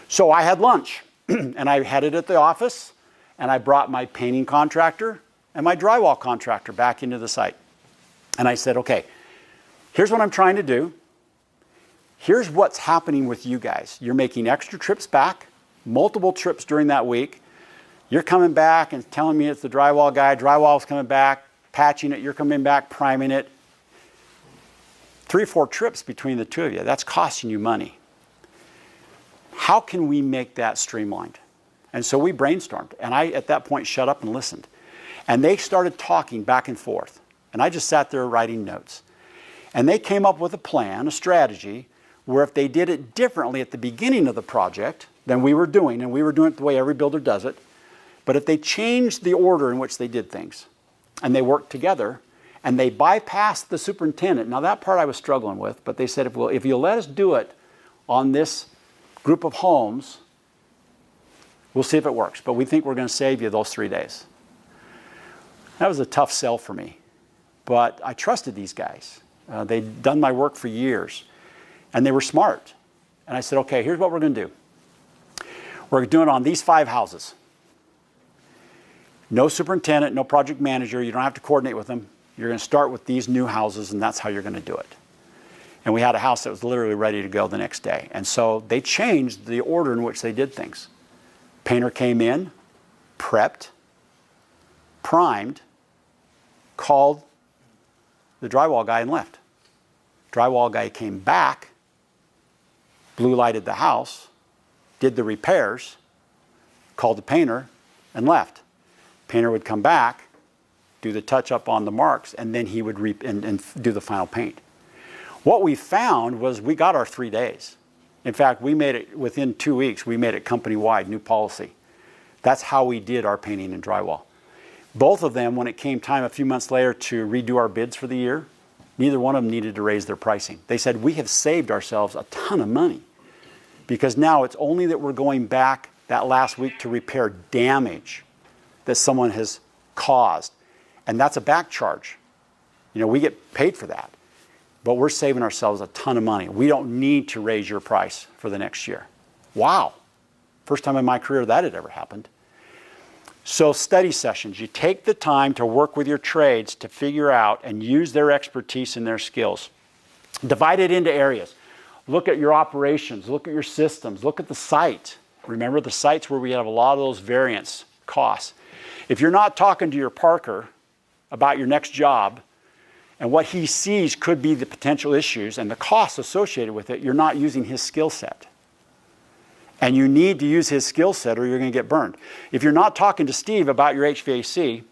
So I had lunch, and I had it at the office, and I brought my painting contractor and my drywall contractor back into the site. And I said, okay, here's what I'm trying to do. Here's what's happening with you guys. You're making extra trips back, multiple trips during that week. You're coming back and telling me it's the drywall guy. Drywall's coming back, patching it. You're coming back, priming it. 3 or 4 trips between the two of you. That's costing you money. How can we make that streamlined? And so we brainstormed. And I, at that point, shut up and listened. And they started talking back and forth. And I just sat there writing notes. And they came up with a plan, a strategy, where if they did it differently at the beginning of the project than we were doing, and we were doing it the way every builder does it, but if they changed the order in which they did things, and they worked together, and they bypassed the superintendent. Now that part I was struggling with, but they said, if you'll let us do it on this group of homes, we'll see if it works. But we think we're going to save you those 3 days. That was a tough sell for me, but I trusted these guys. They'd done my work for years, and they were smart. And I said, okay, here's what we're going to do. We're doing it on these 5 houses. No superintendent, no project manager. You don't have to coordinate with them. You're going to start with these new houses, and that's how you're going to do it. And we had a house that was literally ready to go the next day. And so they changed the order in which they did things. Painter came in, prepped, primed, called the drywall guy and left. Drywall guy came back, blue lighted the house, did the repairs, called the painter, and left. Painter would come back, do the touch up on the marks, and then he would and do the final paint. What we found was we got our 3 days. In fact, we made it within 2 weeks. We made it company-wide, new policy. That's how we did our painting and drywall. Both of them, when it came time a few months later to redo our bids for the year, neither one of them needed to raise their pricing. They said, we have saved ourselves a ton of money because now it's only that we're going back that last week to repair damage that someone has caused. And that's a back charge. You know, we get paid for that. but we're saving ourselves a ton of money. We don't need to raise your price for the next year. Wow. First time in my career that had ever happened. So study sessions, you take the time to work with your trades to figure out and use their expertise and their skills. Divide it into areas. Look at your operations, look at your systems, look at the site. Remember the sites where we have a lot of those variance costs. If you're not talking to your parker about your next job and what he sees could be the potential issues and the costs associated with it, you're not using his skill set. And you need to use his skill set or you're going to get burned. If you're not talking to Steve about your HVAC,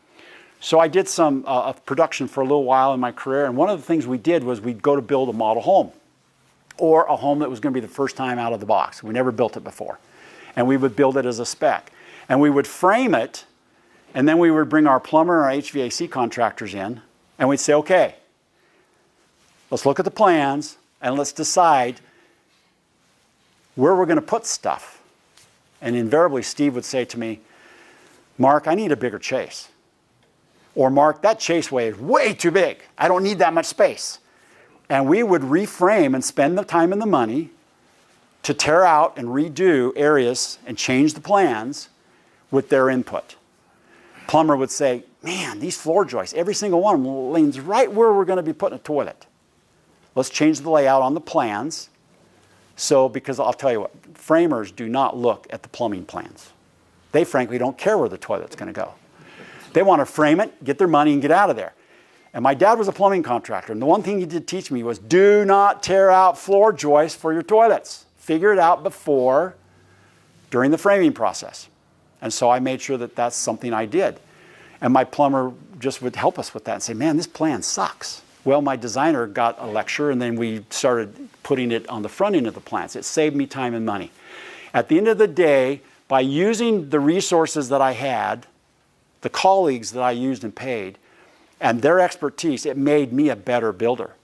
so I did some production for a little while in my career, and one of the things we did was we'd go to build a model home or a home that was going to be the first time out of the box. We never built it before. And we would build it as a spec. And we would frame it, and then we would bring our plumber and our HVAC contractors in, and we'd say, okay, let's look at the plans, and let's decide where we're going to put stuff. And invariably, Steve would say to me, Mark, I need a bigger chase. Or Mark, that chaseway is way too big. I don't need that much space. And we would reframe and spend the time and the money to tear out and redo areas and change the plans with their input. Plumber would say, man, these floor joists, every single one of them leans right where we're going to be putting a toilet. Let's change the layout on the plans. So, because I'll tell you what, framers do not look at the plumbing plans. They frankly don't care where the toilet's going to go. They want to frame it, get their money, and get out of there. And my dad was a plumbing contractor, and the one thing he did teach me was do not tear out floor joists for your toilets. Figure it out before, during the framing process. And so I made sure that that's something I did. And my plumber just would help us with that and say, man, this plan sucks. Well, my designer got a lecture, and then we started putting it on the front end of the plans. It saved me time and money. At the end of the day, by using the resources that I had, the colleagues that I used and paid, and their expertise, it made me a better builder.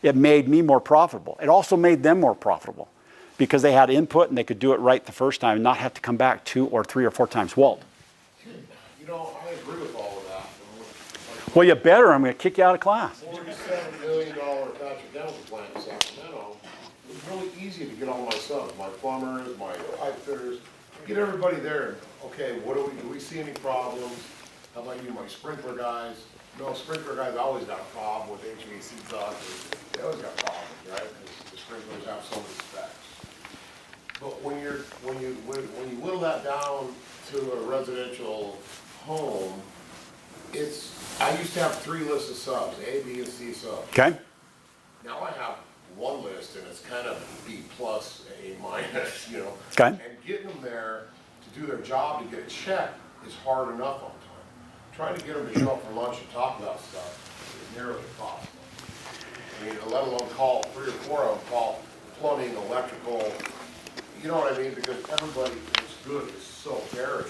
It made me more profitable. It also made them more profitable because they had input and they could do it right the first time and not have to come back 2 or 3 or 4 times. Walt? You know, I agree with all of that. Well, you better. I'm going to kick you out of class. $47 million Patrick Dental plant in Sacramento. It was really easy to get all my subs, my plumbers, my pipe fitters, get everybody there. Okay, do we see any problems? How about you, my sprinkler guys? No, sprinkler guys always got a problem with HVAC ducts. They always got problems, right? Because the sprinklers have so many specs. But when you whittle that down to a residential home, I used to have 3 lists of subs, A, B, and C subs. Okay. Now I have 1 list, and it's kind of B plus, A minus, you know. Okay. And getting them there to do their job, to get it checked, is hard enough on time. Trying to get them to show up for lunch and talk about stuff is nearly impossible. I mean, let alone call 3 or 4 of them, call plumbing, electrical, you know what I mean? Because everybody is good, is so varied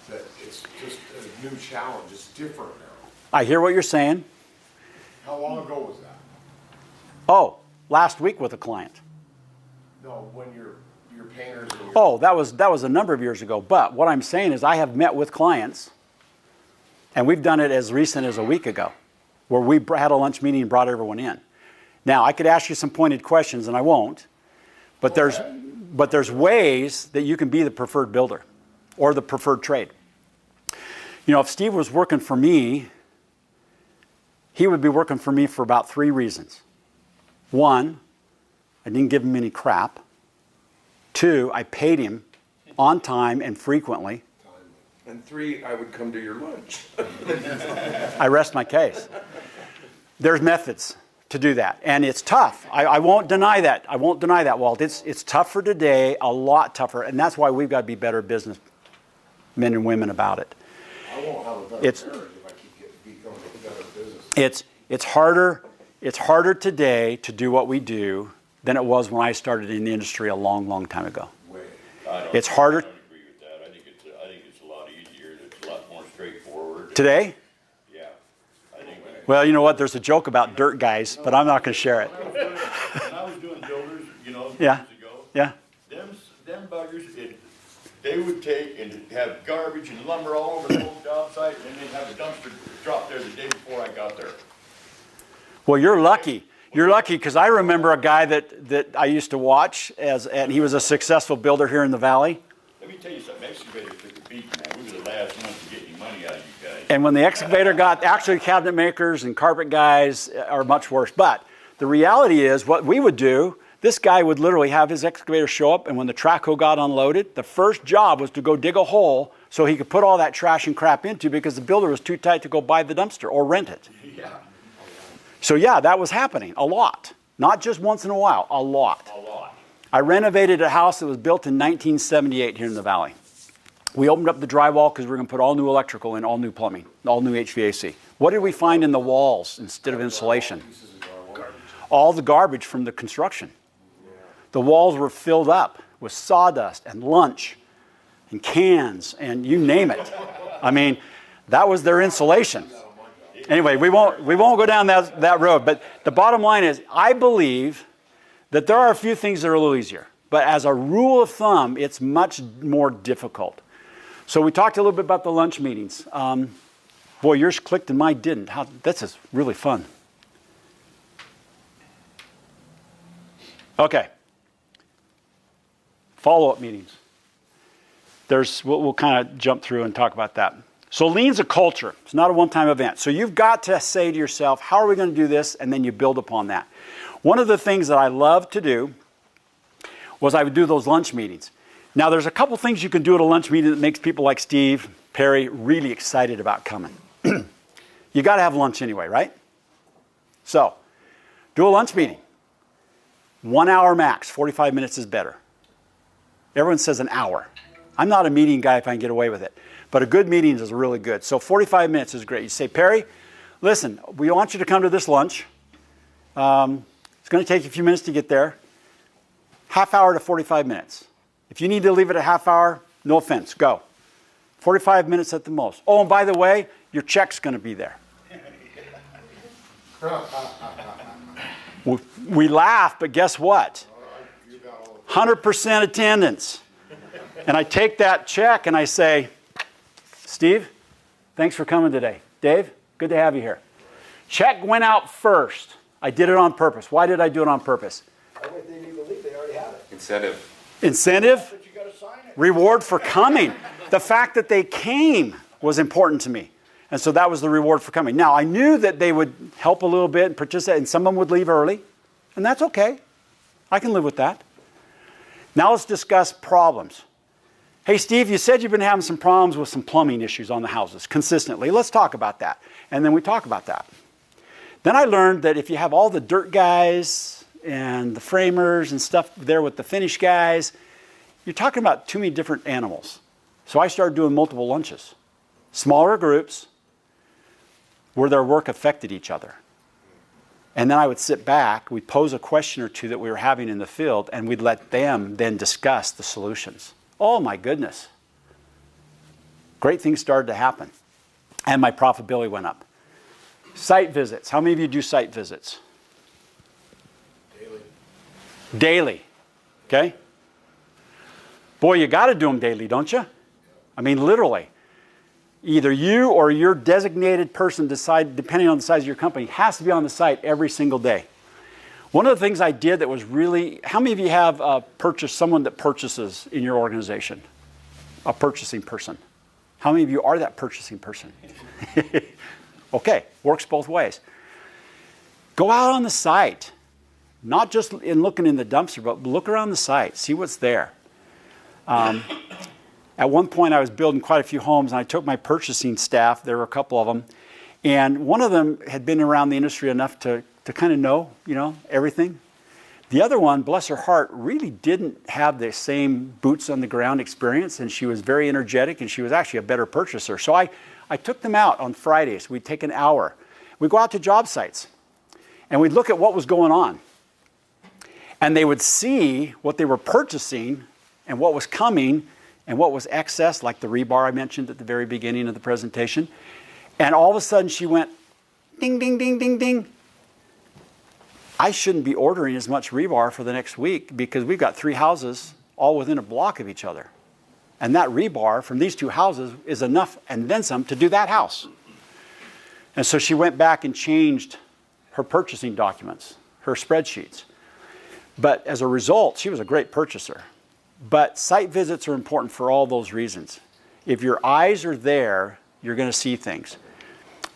that it's just a new challenge. It's different now. I hear what you're saying. How long ago was that? Oh, last week with a client. No, when your painters and your... Oh, that was a number of years ago. But what I'm saying is I have met with clients, and we've done it as recent as a week ago, where we had a lunch meeting and brought everyone in. Now, I could ask you some pointed questions, and I won't, but there's ways that you can be the preferred builder or the preferred trade. You know, if Steve was working for me, he would be working for me for about 3 reasons. 1, I didn't give him any crap. 2, I paid him on time and frequently. And 3, I would come to your lunch. I rest my case. There's methods to do that, and it's tough. I won't deny that. I won't deny that, Walt. It's tougher today, a lot tougher, and that's why we've got to be better businessmen and women about it. I won't have a better marriage if I keep becoming a better business. It's harder today to do what we do than it was when I started in the industry a long, long time ago. It's harder. I don't agree with that. I think it's a lot easier. It's a lot more straightforward. Today? Yeah. I think Well, you know what? There's a joke about dirt guys, but I'm not going to share it. when I was doing builders, Yeah. years ago, Yeah. them buggers, they would take and have garbage and lumber all over the whole job site, and then they'd have a dumpster drop there the day before I got there. Well, you're lucky. You're lucky, because I remember a guy that I used to watch, and he was a successful builder here in the valley. Let me tell you something, excavators took a beating, man. We were the last ones to get any money out of you guys. And when the excavator got, actually cabinet makers and carpet guys are much worse. But the reality is, what we would do, this guy would literally have his excavator show up, and when the track hoe got unloaded, the first job was to go dig a hole so he could put all that trash and crap into, because the builder was too tight to go buy the dumpster or rent it. Yeah. So yeah, that was happening a lot. Not just once in a while, a lot. A lot. I renovated a house that was built in 1978 here in the valley. We opened up the drywall because we were going to put all new electrical in, all new plumbing, all new HVAC. What did we find in the walls instead of insulation? All the garbage from the construction. The walls were filled up with sawdust and lunch and cans and you name it. I mean, that was their insulation. Anyway, we won't go down that road. But the bottom line is, I believe that there are a few things that are a little easier. But as a rule of thumb, it's much more difficult. So we talked a little bit about the lunch meetings. Boy, yours clicked and mine didn't. This is really fun. Okay. Follow-up meetings. We'll kind of jump through and talk about that. So lean's a culture. It's not a one-time event. So you've got to say to yourself, how are we going to do this? And then you build upon that. One of the things that I love to do was I would do those lunch meetings. Now, there's a couple things you can do at a lunch meeting that makes people like Steve, Perry, really excited about coming. You got to have lunch anyway, right? So, do a lunch meeting. 1 hour max, 45 minutes is better. Everyone says an hour. I'm not a meeting guy if I can get away with it. But a good meeting is really good. So 45 minutes is great. You say, Perry, listen, we want you to come to this lunch. It's going to take you a few minutes to get there. Half hour to 45 minutes. If you need to leave it a half hour, no offense, go. 45 minutes at the most. Oh, and by the way, your check's going to be there. We laugh, but guess what? 100% attendance. And I take that check and I say, Steve, thanks for coming today. Dave, good to have you here. Check went out first. I did it on purpose. Why did I do it on purpose? I don't think they believe they already have it. Incentive. Incentive? Reward for coming. The fact that they came was important to me. And so that was the reward for coming. Now, I knew that they would help a little bit and participate, and some of them would leave early. And that's okay. I can live with that. Now let's discuss problems. Hey, Steve, you said you've been having some problems with some plumbing issues on the houses consistently. Let's talk about that. And then we talk about that. Then I learned that if you have all the dirt guys and the framers and stuff there with the finish guys, you're talking about too many different animals. So I started doing multiple lunches. Smaller groups where their work affected each other. And then I would sit back, we'd pose a question or two that we were having in the field, and we'd let them then discuss the solutions. Oh my goodness. Great things started to happen. And my profitability went up. Site visits. How many of you do site visits? Daily. Daily. Okay? Boy, you got to do them daily, don't you? I mean, literally. Either you or your designated person, depending on the size of your company, has to be on the site every single day. One of the things I did that was really, how many of you have someone that purchases in your organization? A purchasing person. How many of you are that purchasing person? Okay, works both ways. Go out on the site. Not just in looking in the dumpster, but look around the site, see what's there. At one point, I was building quite a few homes, and I took my purchasing staff, there were a couple of them, and one of them had been around the industry enough to kind of know, everything. The other one, bless her heart, really didn't have the same boots on the ground experience, and she was very energetic, and she was actually a better purchaser. So I took them out on Fridays. We'd take an hour. We'd go out to job sites, and we'd look at what was going on. And they would see what they were purchasing and what was coming and what was excess, like the rebar I mentioned at the very beginning of the presentation. And all of a sudden she went, ding, ding, ding, ding, ding. I shouldn't be ordering as much rebar for the next week because we've got 3 houses all within a block of each other. And that rebar from these 2 houses is enough and then some to do that house. And so she went back and changed her purchasing documents, her spreadsheets. But as a result, she was a great purchaser. But site visits are important for all those reasons. If your eyes are there, you're going to see things.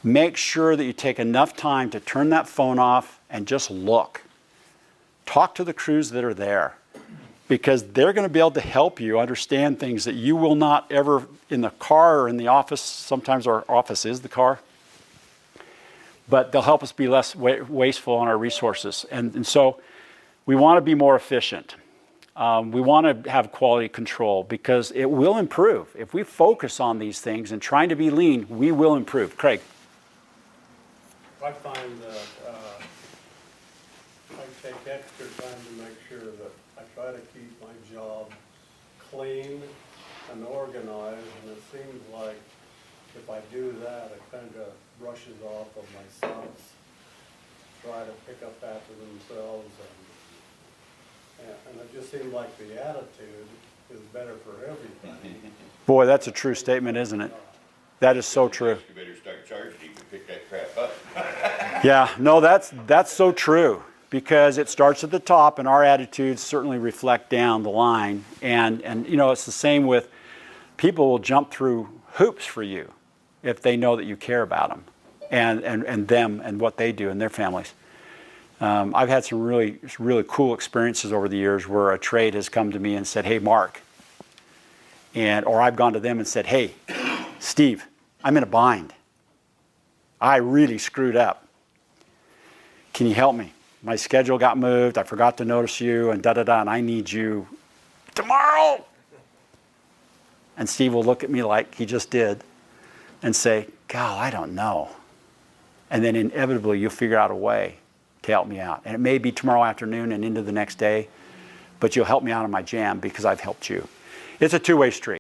Make sure that you take enough time to turn that phone off and just look. Talk to the crews that are there, because they're going to be able to help you understand things that you will not ever in the car or in the office. Sometimes our office is the car. But they'll help us be less wasteful on our resources. And so we want to be more efficient. We want to have quality control because it will improve. If we focus on these things and trying to be lean, we will improve. Craig. I find that I take extra time to make sure that I try to keep my job clean and organized, and it seems like if I do that, it kind of brushes off of my sons try to pick up after themselves, and it just seems like the attitude is better for everybody. Boy, that's a true statement, isn't it? That is so true. You better start charging you to pick that crap up. Yeah, no, that's so true, because it starts at the top and our attitudes certainly reflect down the line. And you know, it's the same with people will jump through hoops for you if they know that you care about them and them and what they do and their families. I've had some really cool experiences over the years where a trade has come to me and said, hey, Mark, or I've gone to them and said, hey, Steve, I'm in a bind. I really screwed up. Can you help me? My schedule got moved. I forgot to notice you and da-da-da, and I need you tomorrow. And Steve will look at me like he just did and say, God, I don't know. And then inevitably you'll figure out a way to help me out. And it may be tomorrow afternoon and into the next day, but you'll help me out of my jam because I've helped you. It's a two-way street.